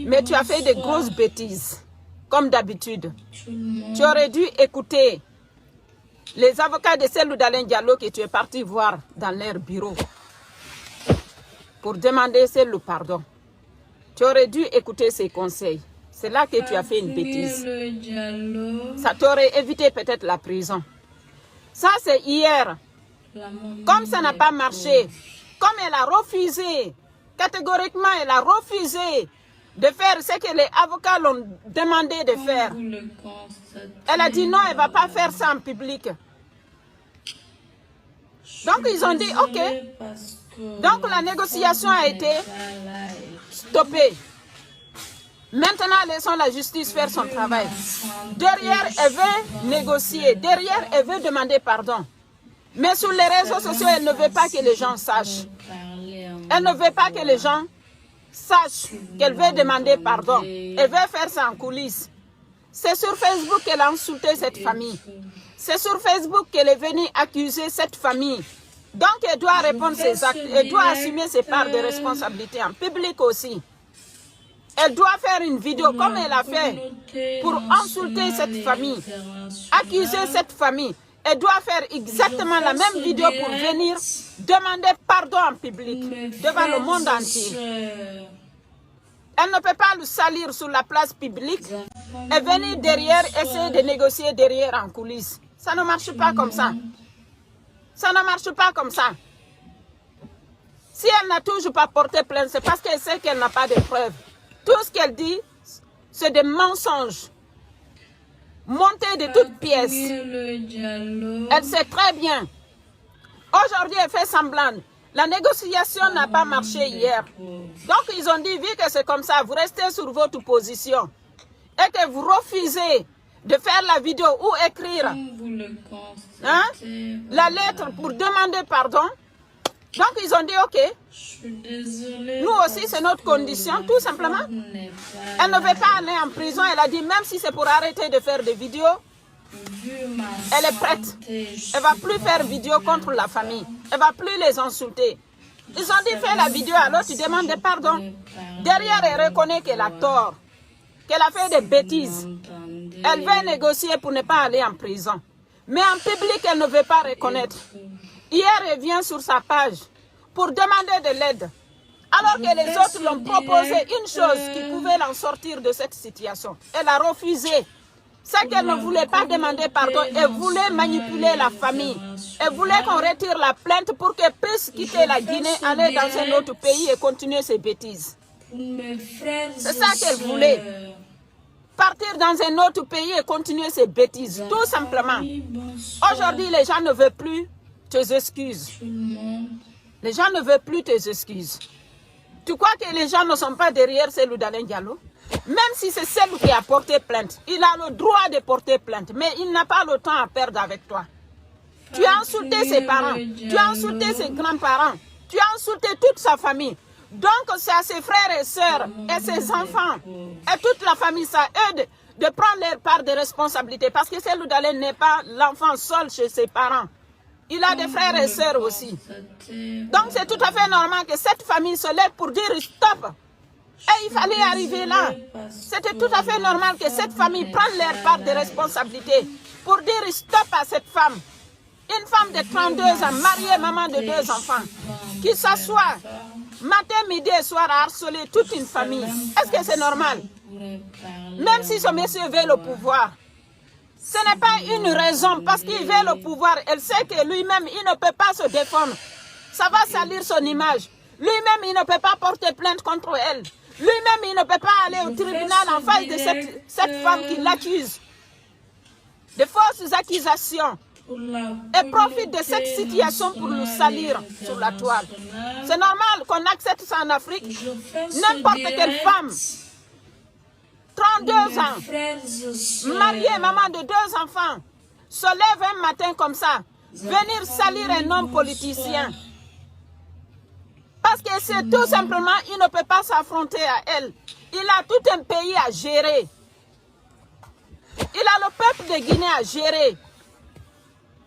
Mais tu as fait de grosses bêtises, comme d'habitude. Tu aurais dû écouter les avocats de Cellou Dalein Diallo que tu es parti voir dans leur bureau pour demander Cellou pardon. Tu aurais dû écouter ses conseils. C'est là que tu as fait une bêtise. Ça t'aurait évité peut-être la prison. Ça, c'est hier. Comme ça n'a pas marché, comme elle a refusé, catégoriquement, elle a refusé de faire ce que les avocats l'ont demandé de faire. Elle a dit non, elle ne va pas faire ça en public. Donc, ils ont dit ok. Donc, la négociation a été stoppée. Maintenant, laissons la justice faire son travail. Derrière, elle veut négocier. Derrière, elle veut demander pardon. Mais sur les réseaux sociaux, elle ne veut pas que les gens sachent. Elle ne veut pas que les gens sachent qu'elle veut demander pardon. Elle veut faire ça en coulisses. C'est sur Facebook qu'elle a insulté cette famille. C'est sur Facebook qu'elle est venue accuser cette famille. Donc, elle doit répondre ses actes. Elle doit assumer ses parts de responsabilité en public aussi. Elle doit faire une vidéo comme elle a fait pour insulter cette famille, accuser cette famille. Elle doit faire exactement la même vidéo pour venir demander pardon en public devant le monde entier. Elle ne peut pas le salir sur la place publique et venir derrière, essayer de négocier derrière en coulisses. Ça ne marche pas comme ça. Ça ne marche pas comme ça. Si elle n'a toujours pas porté plainte, c'est parce qu'elle sait qu'elle n'a pas de preuves. Tout ce qu'elle dit, c'est des mensonges. Montés de toutes pièces. Elle sait très bien. Aujourd'hui, elle fait semblant. La négociation n'a pas marché hier. Donc, ils ont dit, vu que c'est comme ça, vous restez sur votre position et que vous refusez de faire la vidéo ou écrire la lettre pour demander pardon. Donc, ils ont dit, ok, nous aussi, c'est notre condition, tout simplement. Elle ne veut pas aller en prison. Elle a dit, même si c'est pour arrêter de faire des vidéos, elle est prête. Elle ne va plus faire vidéo contre la famille. Elle ne va plus les insulter. Ils ont dit, fais la vidéo, alors tu demandes pardon. Derrière, elle reconnaît qu'elle a tort, qu'elle a fait des bêtises. Elle veut négocier pour ne pas aller en prison. Mais en public, elle ne veut pas reconnaître. Hier, elle vient sur sa page pour demander de l'aide. Alors que les autres l'ont proposé une chose qui pouvait l'en sortir de cette situation. Elle a refusé. C'est qu'elle ne voulait pas demander pardon. Elle voulait manipuler la famille. Elle voulait qu'on retire la plainte pour qu'elle puisse quitter la Guinée, aller dans un autre pays et continuer ses bêtises. C'est ça qu'elle voulait. Partir dans un autre pays et continuer ses bêtises. Tout simplement. Aujourd'hui, les gens ne veulent plus tes excuses. Les gens ne veulent plus tes excuses. Tu crois que les gens ne sont pas derrière Cellou Dalein Diallo? Même si c'est Cellou qui a porté plainte, il a le droit de porter plainte, mais il n'a pas le temps à perdre avec toi. Tu as insulté ses parents, tu as insulté ses grands-parents, tu as insulté toute sa famille. Donc c'est à ses frères et sœurs et ses enfants et toute la famille, ça aide de prendre leur part de responsabilité. Parce que Cellou Dalein n'est pas l'enfant seul chez ses parents. Il a des frères et sœurs aussi. Donc c'est tout à fait normal que cette famille se lève pour dire stop. Et il fallait arriver là. C'était tout à fait normal que cette famille prenne leur part de responsabilité pour dire stop à cette femme. Une femme de 32 ans, mariée, maman de 2 enfants, qui s'assoit matin, midi et soir à harceler toute une famille. Est-ce que c'est normal? Même si ce monsieur veut le pouvoir. Ce n'est pas une raison parce qu'il veut le pouvoir. Elle sait que lui-même, il ne peut pas se défendre. Ça va salir son image. Lui-même, il ne peut pas porter plainte contre elle. Lui-même, il ne peut pas aller au tribunal en face de cette femme qui l'accuse. De fausses accusations. Et profite de cette situation pour nous salir sur la toile. C'est normal qu'on accepte ça en Afrique. N'importe quelle femme, 32 ans, mariée, maman de 2 enfants, se lève un matin comme ça, venir salir un homme politicien. Parce que c'est tout simplement, il ne peut pas s'affronter à elle. Il a tout un pays à gérer. Il a le peuple de Guinée à gérer.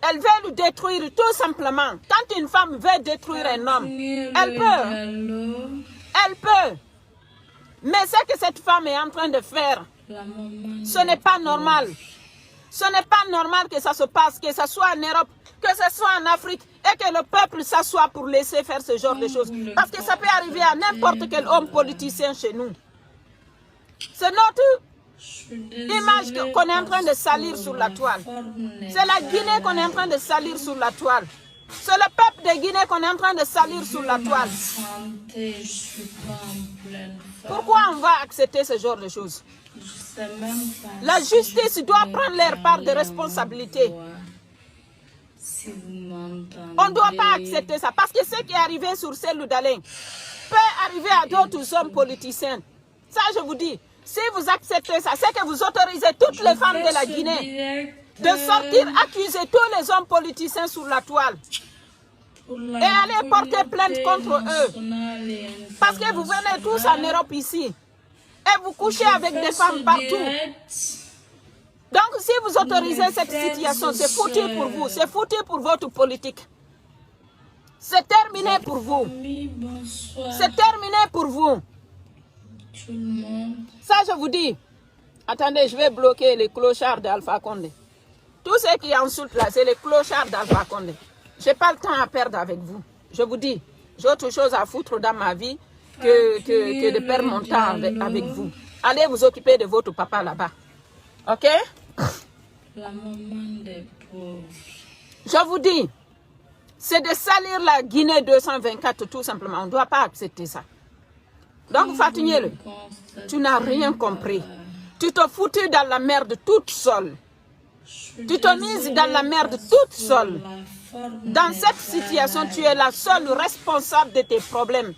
Elle veut le détruire tout simplement. Quand une femme veut détruire un homme, elle peut. Elle peut. Mais ce que cette femme est en train de faire, ce n'est pas normal. Ce n'est pas normal que ça se passe, que ce soit en Europe, que ce soit en Afrique, et que le peuple s'assoie pour laisser faire ce genre de choses. Parce que ça peut arriver à n'importe quel homme politicien chez nous. C'est notre image qu'on est en train de salir sur la toile. C'est la Guinée qu'on est en train de salir sur la toile. C'est le peuple de Guinée qu'on est en train de salir sur la toile. Pourquoi on va accepter ce genre de choses? La justice doit prendre leur part de responsabilité. On ne doit pas accepter ça. Parce que ce qui est arrivé sur Cellou Dalein peut arriver à d'autres hommes politiciens. Ça, je vous dis. Si vous acceptez ça, c'est que vous autorisez toutes les femmes de la Guinée de sortir accuser tous les hommes politiciens sur la toile et aller porter plainte contre eux. Parce que vous venez tous en Europe ici et vous couchez avec des femmes partout. Donc si vous autorisez cette situation, c'est foutu pour vous, c'est foutu pour votre politique. C'est terminé pour vous. C'est terminé pour vous. Ça je vous dis. Attendez, je vais bloquer les clochards d'Alpha Condé. Tout ce qui insulte là, c'est les clochards d'Alpha Condé. Je n'ai pas le temps à perdre avec vous. Je vous dis, j'ai autre chose à foutre dans ma vie que de perdre mon temps avec vous. Allez vous occuper de votre papa là-bas. Ok? La maman des pauvres. Je vous dis, c'est de salir la Guinée 224 tout simplement. On ne doit pas accepter ça. Donc Fatignele, tu n'as rien compris. Tu te foutu dans la merde toute seule. Tu te mises dans la merde toute seule. Dans cette situation, tu es la seule responsable de tes problèmes.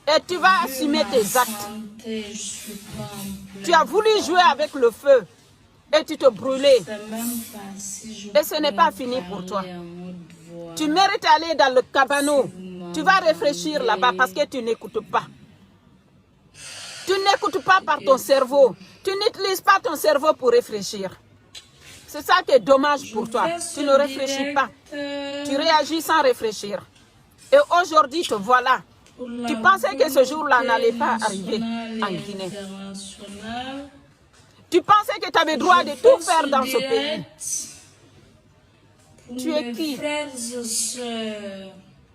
Et tu vas assumer tes actes. Tu as voulu jouer avec le feu. Et tu te brûlais. Et ce n'est pas fini pour toi. Tu mérites d'aller dans le cabanon. Tu vas réfléchir là-bas parce que tu n'écoutes pas. Tu n'écoutes pas par ton cerveau. Tu n'utilises pas ton cerveau pour réfléchir. C'est ça qui est dommage pour toi. Tu ne réfléchis pas. Tu réagis sans réfléchir. Et aujourd'hui, te voilà. Tu pensais que ce jour-là n'allait pas arriver en Guinée. Tu pensais que tu avais le droit de tout faire dans ce pays. Tu es qui?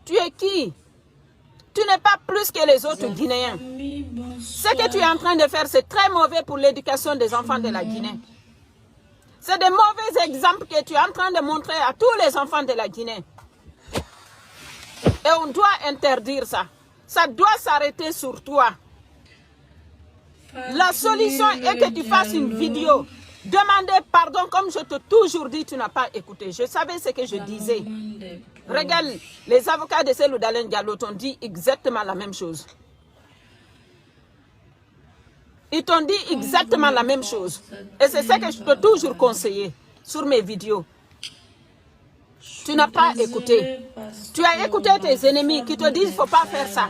Tu es qui? Tu n'es pas plus que les autres Guinéens. Ce que tu es en train de faire, c'est très mauvais pour l'éducation des enfants de la Guinée. C'est de mauvais exemples que tu es en train de montrer à tous les enfants de la Guinée. Et on doit interdire ça. Ça doit s'arrêter sur toi. La solution est que tu fasses une vidéo. Demander pardon comme je t'ai toujours dit, tu n'as pas écouté. Je savais ce que je disais. Regarde, les avocats de Cellou Dalein Diallo t'ont dit exactement la même chose. Ils t'ont dit exactement la même chose. Et c'est ce que je peux toujours conseiller sur mes vidéos. Tu n'as pas écouté. Tu as écouté tes ennemis qui te disent qu'il ne faut pas faire ça.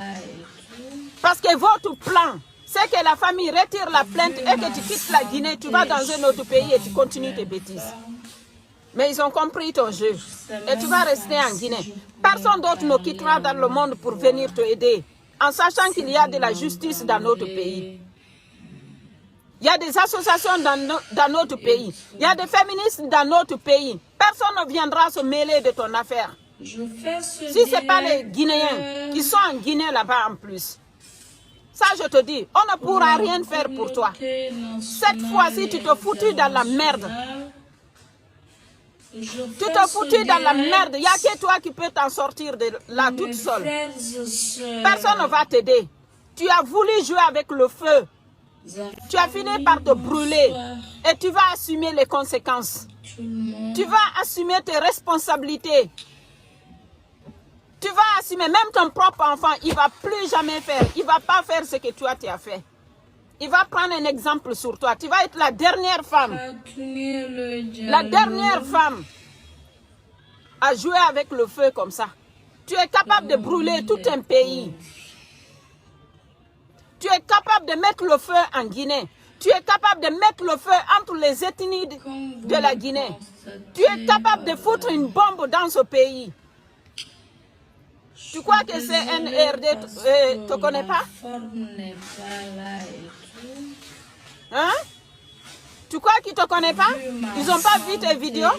Parce que votre plan, c'est que la famille retire la plainte et que tu quittes la Guinée, tu vas dans un autre pays et tu continues tes bêtises. Mais ils ont compris ton jeu. Et tu vas rester en Guinée. Personne d'autre ne quittera dans le monde pour venir te aider. En sachant qu'il y a de la justice dans notre pays. Il y a des associations dans notre pays. Il y a des féministes dans notre pays. Personne ne viendra se mêler de ton affaire. Si ce n'est pas les Guinéens qui sont en Guinée là-bas en plus. Ça, je te dis, on ne pourra rien faire pour toi. Cette fois-ci, tu te foutus dans la merde. Tu te foutus dans la merde. Il n'y a que toi qui peux t'en sortir de là toute seule. Personne ne va t'aider. Tu as voulu jouer avec le feu. Tu as fini par te brûler. Et tu vas assumer les conséquences. Tu vas assumer tes responsabilités. Tu vas assumer, même ton propre enfant, il ne va plus jamais faire. Il ne va pas faire ce que toi tu as fait. Il va prendre un exemple sur toi. Tu vas être la dernière femme. La dernière femme à jouer avec le feu comme ça. Tu es capable de brûler tout un pays. Tu es capable de mettre le feu en Guinée. Tu es capable de mettre le feu entre les ethnies de la Guinée. Tu es capable de foutre une bombe dans ce pays. Tu crois que CNRD ne te connaît pas? Hein? Tu crois qu'ils ne te connaissent pas? Ils n'ont pas vu tes vidéos?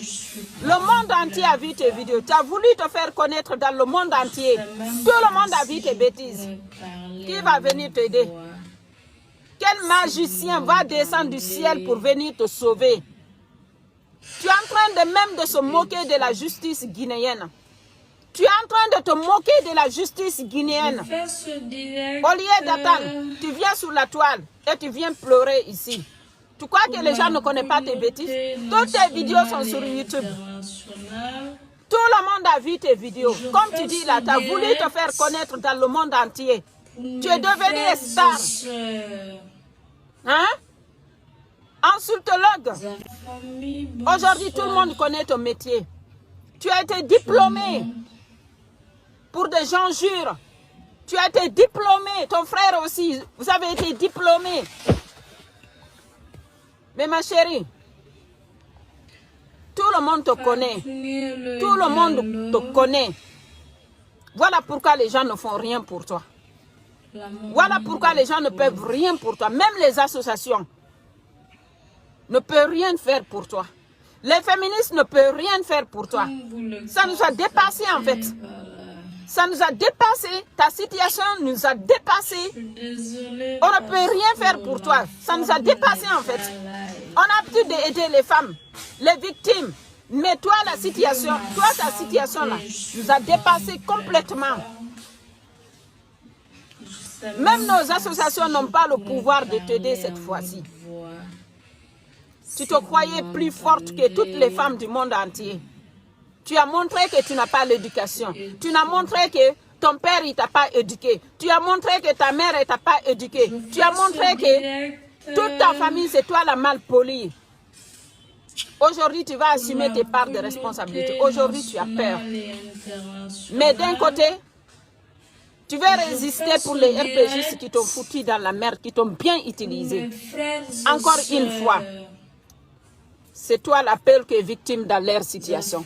Le monde entier a vu tes vidéos. Tu as voulu te faire connaître dans le monde entier. Tout le monde a vu tes bêtises. Qui va venir t'aider? Quel magicien va descendre du ciel pour venir te sauver? Tu es en train de même de se moquer de la justice guinéenne. Tu es en train de te moquer de la justice guinéenne. Au lieu d'attendre, tu viens sur la toile et tu viens pleurer ici. Tu crois que les gens ne connaissent pas tes bêtises? Toutes tes vidéos sont sur YouTube. Tout le monde a vu tes vidéos. Comme tu dis là, tu as voulu te faire connaître dans le monde entier. Tu es devenu star. Hein? Insultologue. Aujourd'hui, tout le monde connaît ton métier. Tu as été diplômé. Pour des gens jurent. Tu as été diplômé. Ton frère aussi. Vous avez été diplômé. Mais ma chérie, tout le monde te connaît. Tout le monde te connaît. Voilà pourquoi les gens ne font rien pour toi. Voilà pourquoi les gens ne peuvent rien pour toi. Même les associations ne peuvent rien faire pour toi. Les féministes ne peuvent rien faire pour toi. Ça nous a dépassé en fait. Ça nous a dépassé. Ta situation nous a dépassé. On ne peut rien faire pour toi. Ça nous a dépassé en fait. On a pu aider les femmes, les victimes. Mais toi, ta situation là, nous a dépassé complètement. Même nos associations n'ont pas le pouvoir de t'aider cette fois-ci. Tu te croyais plus forte que toutes les femmes du monde entier. Tu as montré que tu n'as pas l'éducation. Tu as montré que ton père ne t'a pas éduqué. Tu as montré que ta mère ne t'a pas éduqué. Tu as montré que toute ta famille, c'est toi la malpolie. Aujourd'hui, tu vas assumer tes parts de responsabilité. Aujourd'hui, tu as peur. Mais d'un côté, tu vas résister pour les RPGistes qui t'ont foutu dans la merde, qui t'ont bien utilisé. Encore une fois, c'est toi la peur qui est victime dans leur situation.